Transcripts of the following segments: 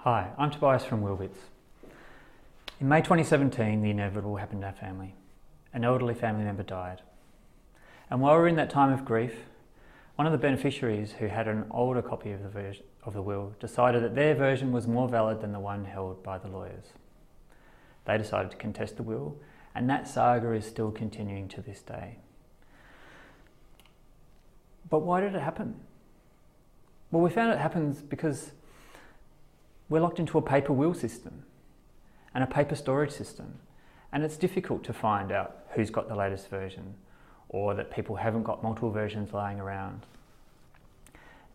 Hi, I'm Tobias from Willbits. In May 2017, the inevitable happened in our family. An elderly family member died. And while we were in that time of grief, one of the beneficiaries, who had an older copy of the will, decided that their version was more valid than the one held by the lawyers. They decided to contest the will, and that saga is still continuing to this day. But why did it happen? Well, we found it happens because we're locked into a paper will system and a paper storage system, and it's difficult to find out who's got the latest version, or that people haven't got multiple versions lying around.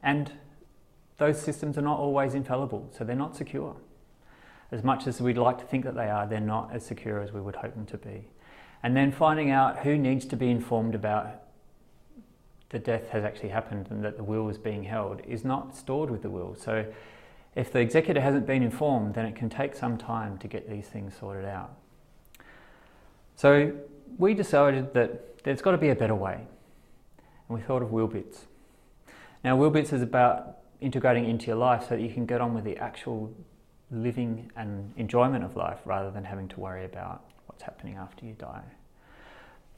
And those systems are not always infallible, so they're not secure. As much as we'd like to think that they are, they're not as secure as we would hope them to be. And then finding out who needs to be informed about the death has actually happened and that the will is being held is not stored with the will. So if the executor hasn't been informed, then it can take some time to get these things sorted out. So we decided that there's got to be a better way, and we thought of Willbits. Now, Willbits is about integrating into your life so that you can get on with the actual living and enjoyment of life rather than having to worry about what's happening after you die.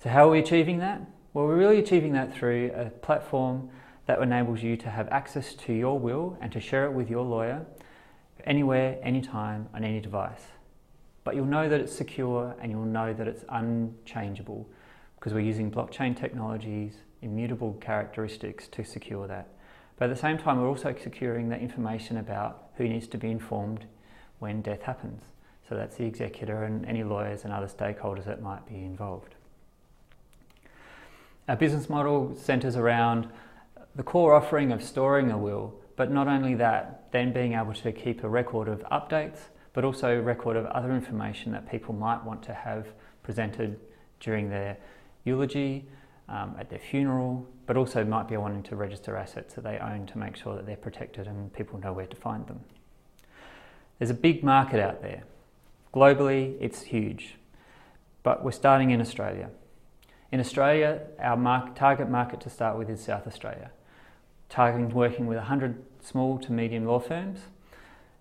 So how are we achieving that? Well, we're really achieving that through a platform that enables you to have access to your will and to share it with your lawyer anywhere, anytime, on any device. But you'll know that it's secure and you'll know that it's unchangeable because we're using blockchain technologies, immutable characteristics to secure that. But at the same time, we're also securing that information about who needs to be informed when death happens. So that's the executor and any lawyers and other stakeholders that might be involved. Our business model centres around the core offering of storing a will, but not only that, then being able to keep a record of updates, but also a record of other information that people might want to have presented during their eulogy, at their funeral, but also might be wanting to register assets that they own to make sure that they're protected and people know where to find them. There's a big market out there. Globally, it's huge, but we're starting in Australia. In Australia, our target market to start with is South Australia, targeting working with 100 small to medium law firms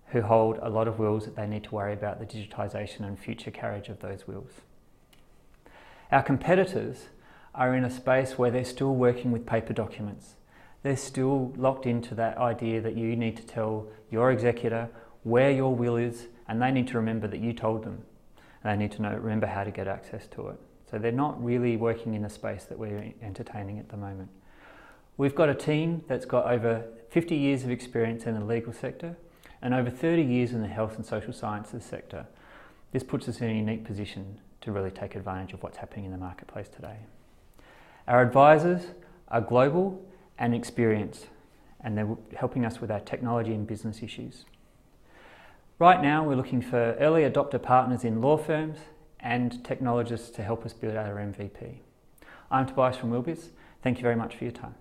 who hold a lot of wills that they need to worry about the digitisation and future carriage of those wills. Our competitors are in a space where they're still working with paper documents. They're still locked into that idea that you need to tell your executor where your will is, and they need to remember that you told them. And they need to remember how to get access to it. So they're not really working in the space that we're entertaining at the moment. We've got a team that's got over 50 years of experience in the legal sector and over 30 years in the health and social sciences sector. This puts us in a unique position to really take advantage of what's happening in the marketplace today. Our advisors are global and experienced, and they're helping us with our technology and business issues. Right now, we're looking for early adopter partners in law firms and technologists to help us build out our MVP. I'm Tobias from Willbits. Thank you very much for your time.